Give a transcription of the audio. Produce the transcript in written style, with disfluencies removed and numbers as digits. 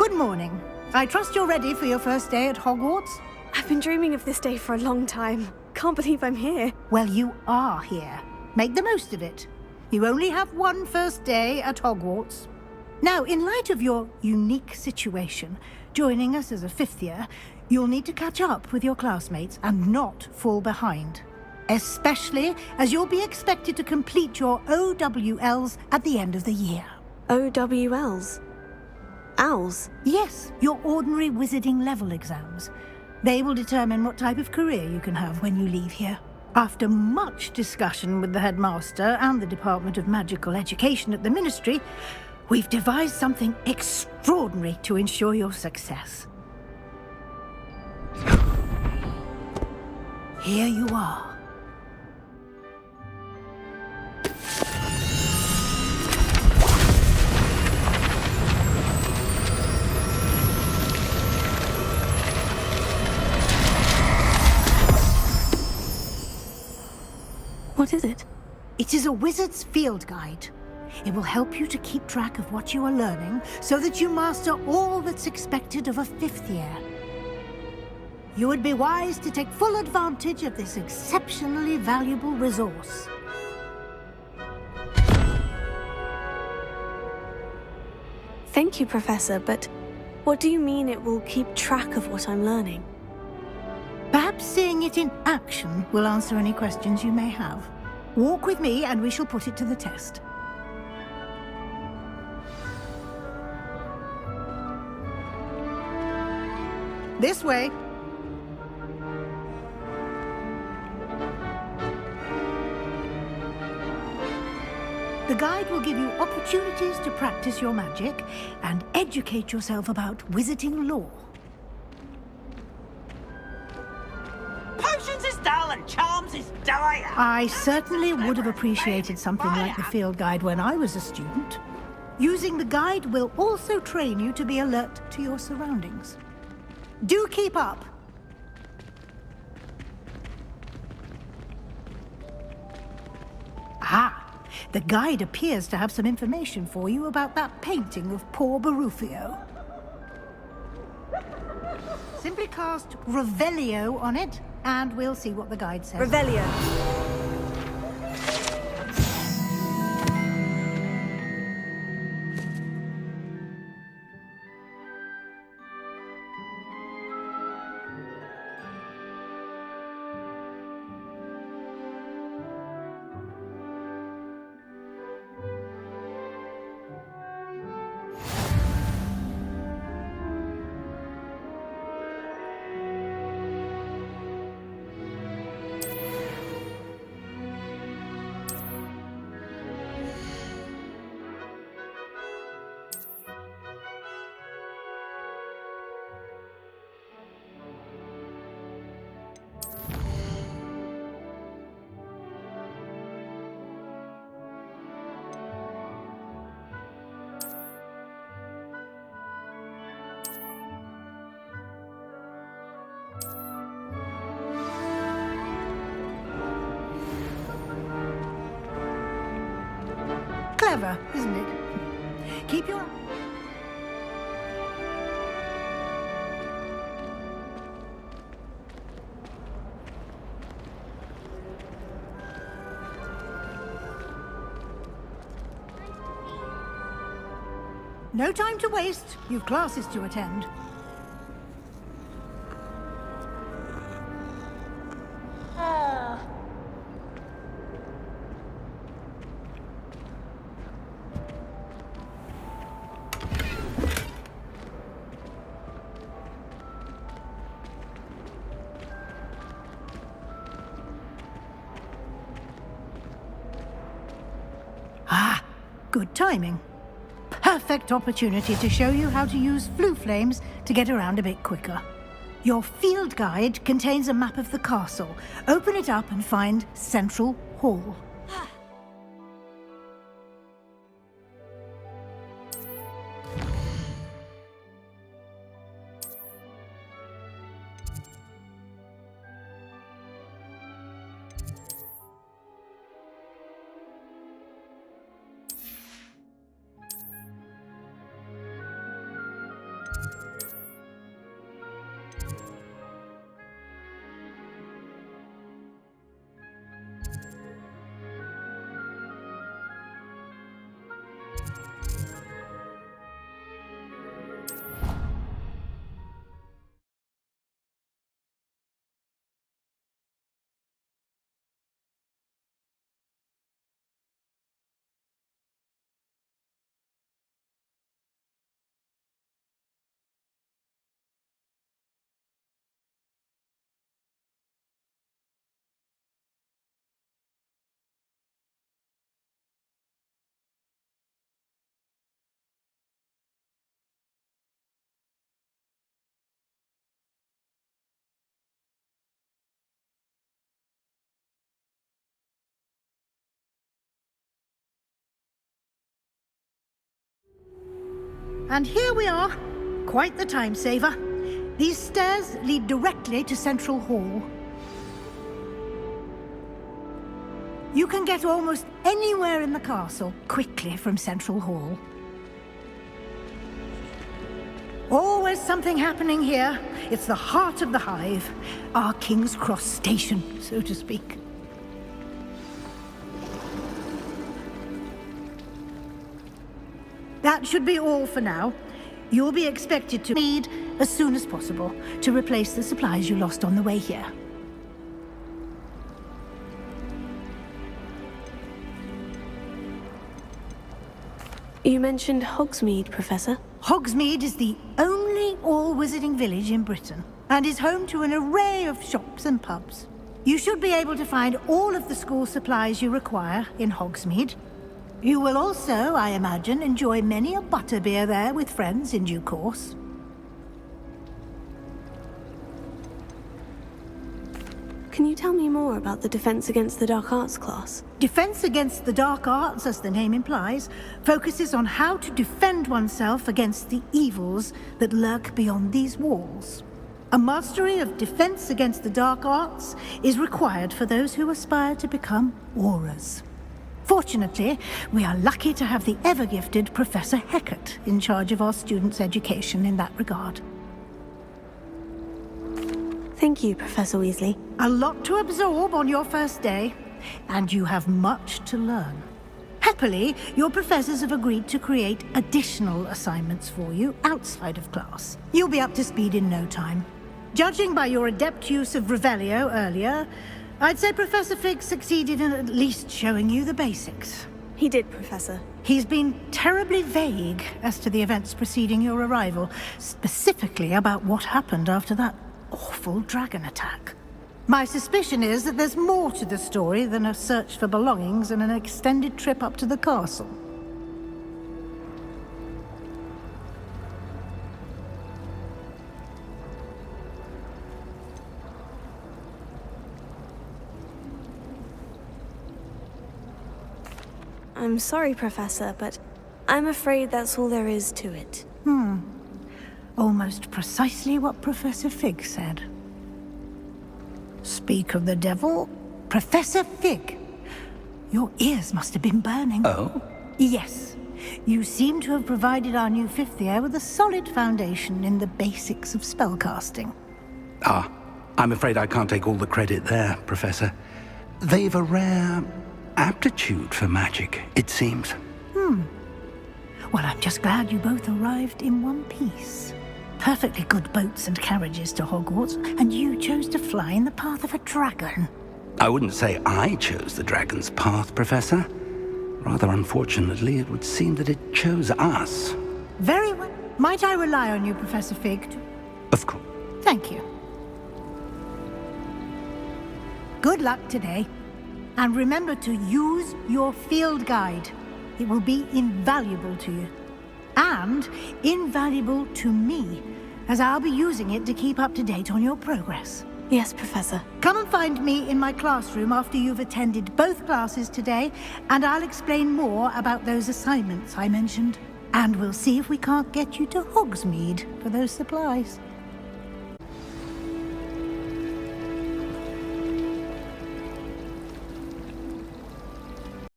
Good morning. I trust you're ready for your first day at Hogwarts? I've been dreaming of this day for a long time. Can't believe I'm here. Well, you are here. Make the most of it. You only have one first day at Hogwarts. Now, in light of your unique situation, joining us as a fifth year, you'll need to catch up with your classmates and not fall behind. Especially as you'll be expected to complete your OWLs at the end of the year. OWLs? Owls? Yes, your ordinary wizarding level exams. They will determine what type of career you can have when you leave here. After much discussion with the headmaster and the Department of Magical Education at the Ministry, we've devised something extraordinary to ensure your success. Here you are. What is it? It is a wizard's field guide. It will help you to keep track of what you are learning so that you master all that's expected of a fifth year. You would be wise to take full advantage of this exceptionally valuable resource. Thank you, Professor, but what do you mean it will keep track of what I'm learning? Perhaps seeing it in action will answer any questions you may have. Walk with me and we shall put it to the test. This way. The guide will give you opportunities to practice your magic and educate yourself about wizarding lore. Potions is dull and charms is dire. I certainly would have appreciated something like the field guide when I was a student. Using the guide will also train you to be alert to your surroundings. Do keep up. Ah, the guide appears to have some information for you about that painting of poor Barufio. Simply cast Revelio on it, and we'll see what the guide says. Revelio. Clever, isn't it? Keep your... No time to waste. You've classes to attend. Ah, good timing. Perfect opportunity to show you how to use flue flames to get around a bit quicker. Your field guide contains a map of the castle. Open it up and find Central Hall. And here we are. Quite the time saver. These stairs lead directly to Central Hall. You can get almost anywhere in the castle quickly from Central Hall. Always something happening here. It's the heart of the hive. Our King's Cross station, so to speak. That should be all for now. You'll be expected to need as soon as possible to replace the supplies you lost on the way here. You mentioned Hogsmeade, Professor. Hogsmeade is the only all-wizarding village in Britain and is home to an array of shops and pubs. You should be able to find all of the school supplies you require in Hogsmeade. You will also, I imagine, enjoy many a butterbeer there with friends in due course. Can you tell me more about the Defense Against the Dark Arts class? Defense Against the Dark Arts, as the name implies, focuses on how to defend oneself against the evils that lurk beyond these walls. A mastery of Defense Against the Dark Arts is required for those who aspire to become Aurors. Fortunately, we are lucky to have the ever-gifted Professor Hecat in charge of our students' education in that regard. Thank you, Professor Weasley. A lot to absorb on your first day, and you have much to learn. Happily, your professors have agreed to create additional assignments for you outside of class. You'll be up to speed in no time. Judging by your adept use of Revelio earlier, I'd say Professor Fig succeeded in at least showing you the basics. He did, Professor. He's been terribly vague as to the events preceding your arrival, specifically about what happened after that awful dragon attack. My suspicion is that there's more to the story than a search for belongings and an extended trip up to the castle. I'm sorry, Professor, but I'm afraid that's all there is to it. Almost precisely what Professor Fig said. Speak of the devil, Professor Fig. Your ears must have been burning. Oh? Yes. You seem to have provided our new fifth year with a solid foundation in the basics of spellcasting. Ah, I'm afraid I can't take all the credit there, Professor. They've a rare aptitude for magic, it seems. Well, I'm just glad you both arrived in one piece. Perfectly good boats and carriages to Hogwarts, and you chose to fly in the path of a dragon. I wouldn't say I chose the dragon's path, Professor. Rather unfortunately, it would seem that it chose us. Very well. Might I rely on you, Professor Fig? Of course. Thank you. Good luck today. And remember to use your field guide. It will be invaluable to you. And invaluable to me, as I'll be using it to keep up to date on your progress. Yes, Professor. Come and find me in my classroom after you've attended both classes today, and I'll explain more about those assignments I mentioned. And we'll see if we can't get you to Hogsmeade for those supplies.